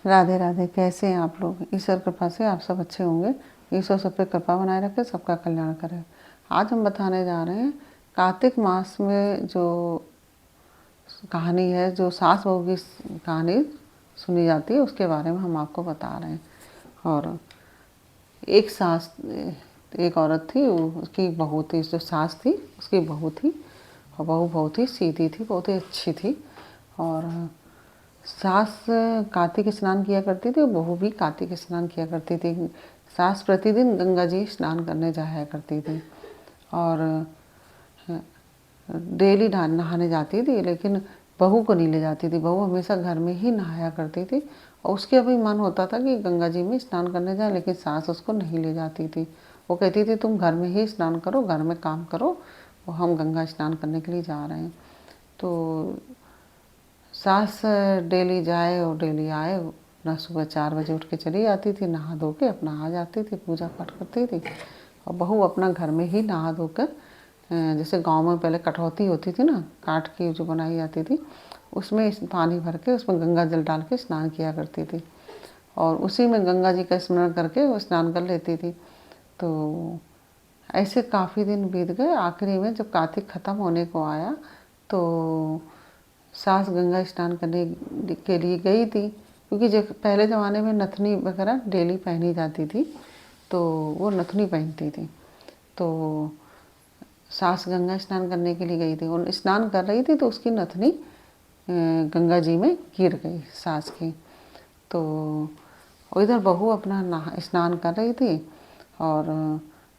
राधे राधे। कैसे हैं आप लोग? ईश्वर कृपा से आप सब अच्छे होंगे। ईश्वर सब पे कृपा बनाए रखे, सबका कल्याण करे। आज हम बताने जा रहे हैं कार्तिक मास में जो कहानी है, जो सास बहू की कहानी सुनी जाती है, उसके बारे में हम आपको बता रहे हैं। और एक सास, एक औरत थी, उसकी बहू थी। जो सास थी उसकी बहू थी, और बहू बहुत ही सीधी थी, बहुत ही अच्छी थी। और सास कार्तिक स्नान किया करती थी और बहू भी कार्तिक स्नान किया करती थी। सास प्रतिदिन गंगा जी स्नान करने जाया करती थी और डेली नहाने जाती थी, लेकिन बहू को नहीं ले जाती थी। बहू हमेशा घर में ही नहाया करती थी और उसके अभी मन होता था कि गंगा जी में स्नान करने जाए, लेकिन सास उसको नहीं ले जाती थी। वो कहती थी तुम घर में ही स्नान करो, घर में काम करो, और हम गंगा स्नान करने के लिए जा रहे हैं। तो सास डेली जाए और डेली आए। अपना सुबह 4 बजे उठ के चली जाती थी, नहा धो के अपना आ जाती थी, पूजा पाठ करती थी। और बहू अपना घर में ही नहा धो कर, जैसे गांव में पहले कटौती होती थी ना, काठ की जो बनाई जाती थी, उसमें पानी भर के उसमें गंगा जल डाल के स्नान किया करती थी और उसी में गंगा जी का स्मरण करके वो स्नान कर लेती थी। तो ऐसे काफ़ी दिन बीत गए। आखिरी में जब कार्तिक ख़त्म होने को आया तो सास गंगा स्नान करने के लिए गई थी, क्योंकि जब पहले ज़माने में नथनी वगैरह डेली पहनी जाती थी, तो वो नथनी पहनती थी। तो सास गंगा स्नान करने के लिए गई थी और स्नान कर रही थी तो उसकी नथनी गंगा जी में गिर गई सास की। तो इधर बहू अपना स्नान कर रही थी और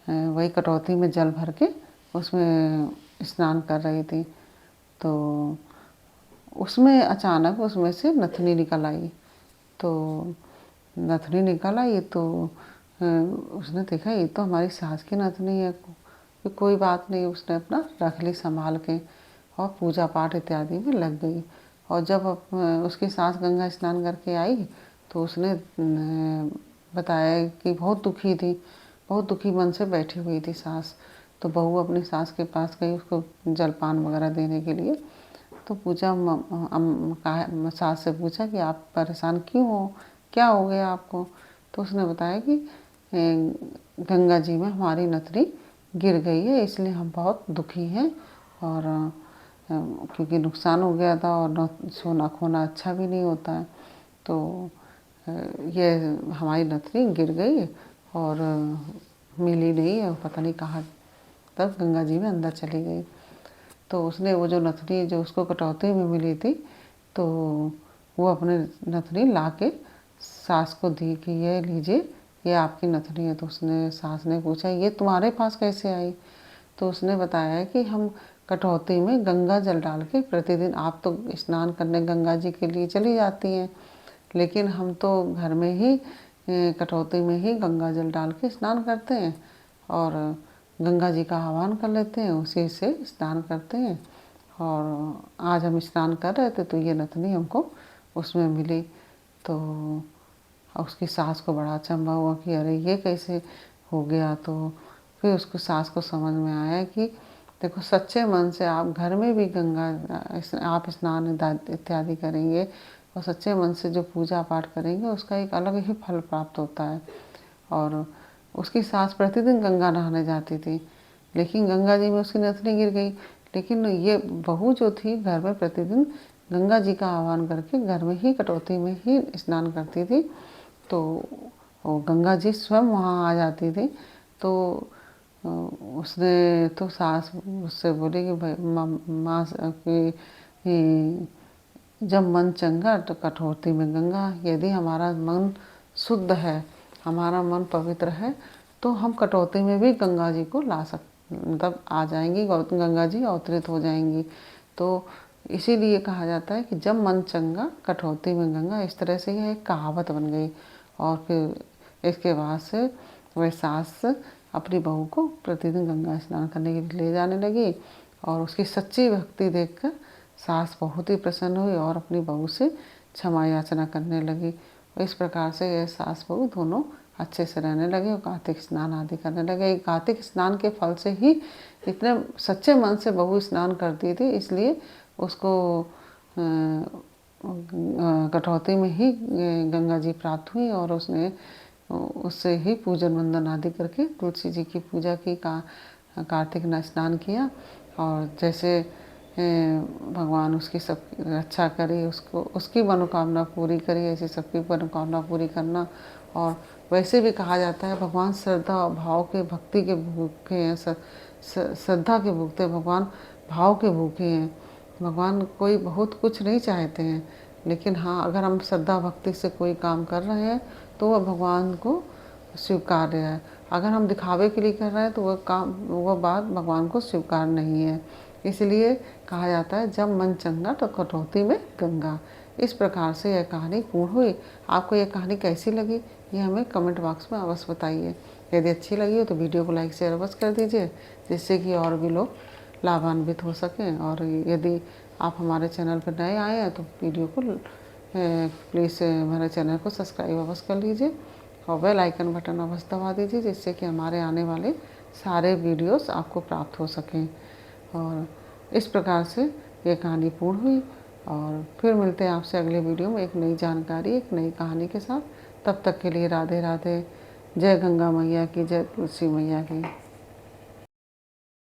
वही कटौती में जल भर के उसमें स्नान कर रही थी। तो उसमें अचानक उसमें से नथनी निकल आई। तो नथनी निकल आई तो उसने देखा ये तो हमारी सास की नथनी है। कोई बात नहीं, उसने अपना रख ली संभाल के और पूजा पाठ इत्यादि में लग गई। और जब उसकी सास गंगा स्नान करके आई तो उसने बताया कि बहुत दुखी थी, बहुत दुखी मन से बैठी हुई थी सास। तो बहू अपनी सास के पास गई उसको जलपान वगैरह देने के लिए। तो पूछा, सास से पूछा कि आप परेशान क्यों हो, क्या हो गया आपको? तो उसने बताया कि गंगा जी में हमारी नथनी गिर गई है, इसलिए हम बहुत दुखी हैं। और क्योंकि नुकसान हो गया था और सोना खोना अच्छा भी नहीं होता है। तो ये हमारी नथनी गिर गई और मिली नहीं है, पता नहीं कहाँ, तब गंगा जी में अंदर चली गई। तो उसने वो जो नथनी जो उसको कटौती में मिली थी, तो वो अपने नथनी ला के सास को दी कि ये लीजिए, ये आपकी नथनी है। तो उसने सास ने पूछा ये तुम्हारे पास कैसे आई? तो उसने बताया कि हम कटौती में गंगा जल डाल के प्रतिदिन, आप तो स्नान करने गंगा जी के लिए चली जाती हैं, लेकिन हम तो घर में ही कटौती में ही गंगा जल डाल के स्नान करते हैं और गंगा जी का आह्वान कर लेते हैं, उसी से स्नान करते हैं। और आज हम स्नान कर रहे थे तो ये नथनी हमको उसमें मिली। तो उसकी सास को बड़ा अचंभा हुआ कि अरे ये कैसे हो गया। तो फिर उसको सास को समझ में आया कि देखो, सच्चे मन से आप घर में भी गंगा आप स्नान इत्यादि करेंगे और सच्चे मन से जो पूजा पाठ करेंगे उसका एक अलग ही फल प्राप्त होता है। और उसकी सास प्रतिदिन गंगा नहाने जाती थी, लेकिन गंगा जी में उसकी नथनी गिर गई। लेकिन ये बहू जो थी घर में प्रतिदिन गंगा जी का आह्वान करके घर में ही कटौती में ही स्नान करती थी, तो गंगा जी स्वयं वहाँ आ जाती थी। तो उसने तो सास उससे बोली कि भाई माँ कि जब मन चंगा तो कटौती में गंगा। यदि हमारा मन शुद्ध है, हमारा मन पवित्र है, तो हम कटौती में भी गंगा जी को ला मतलब आ जाएंगी, गंगा जी अवतरित हो जाएंगी। तो इसीलिए कहा जाता है कि जब मन चंगा कटौती में गंगा। इस तरह से यह एक कहावत बन गई। और फिर इसके बाद से वह सास अपनी बहू को प्रतिदिन गंगा स्नान करने के लिए ले जाने लगी और उसकी सच्ची भक्ति देखकर सास बहुत ही प्रसन्न हुई और अपनी बहू से क्षमा याचना करने लगी। और इस प्रकार से ये सास बहू दोनों अच्छे से रहने लगे और कार्तिक स्नान आदि करने लगे। कार्तिक स्नान के फल से ही इतने सच्चे मन से बहू स्नान करती थी, इसलिए उसको कटौती में ही गंगा जी प्राप्त हुई और उसने उससे ही पूजन वंदन आदि करके तुलसी जी की पूजा की, कार्तिक में स्नान किया। और जैसे भगवान उसकी सब रक्षा करे, उसको उसकी मनोकामना पूरी करे, ऐसे सबकी मनोकामना पूरी करना। और वैसे भी कहा जाता है भगवान श्रद्धा भाव के, भक्ति के भूखे हैं, श्रद्धा के भूखे, भगवान भाव के भूखे हैं। भगवान कोई बहुत कुछ नहीं चाहते हैं, लेकिन हाँ अगर हम श्रद्धा भक्ति से कोई काम कर रहे हैं तो वह भगवान को स्वीकार्य है। अगर हम दिखावे के लिए कर रहे हैं तो वह बात भगवान को स्वीकार नहीं है। इसलिए कहा जाता है जब मन चंगा तो कटौती में गंगा। इस प्रकार से यह कहानी पूर्ण हुई। आपको यह कहानी कैसी लगी ये हमें कमेंट बॉक्स में अवश्य बताइए। यदि अच्छी लगी हो तो वीडियो को लाइक शेयर अवश्य कर दीजिए, जिससे कि और भी लोग लाभान्वित हो सकें। और यदि आप हमारे चैनल पर नए आए हैं तो वीडियो को प्लीज़ हमारे चैनल को सब्सक्राइब अवश्य कर लीजिए और बेल आइकन बटन अवश्य दबा दीजिए, जिससे कि हमारे आने वाले सारे वीडियोस आपको प्राप्त हो सकें। और इस प्रकार से ये कहानी पूर्ण हुई और फिर मिलते हैं आपसे अगले वीडियो में एक नई जानकारी, एक नई कहानी के साथ। तब तक के लिए राधे राधे। जय गंगा मैया की, जय तुलसी मैया की।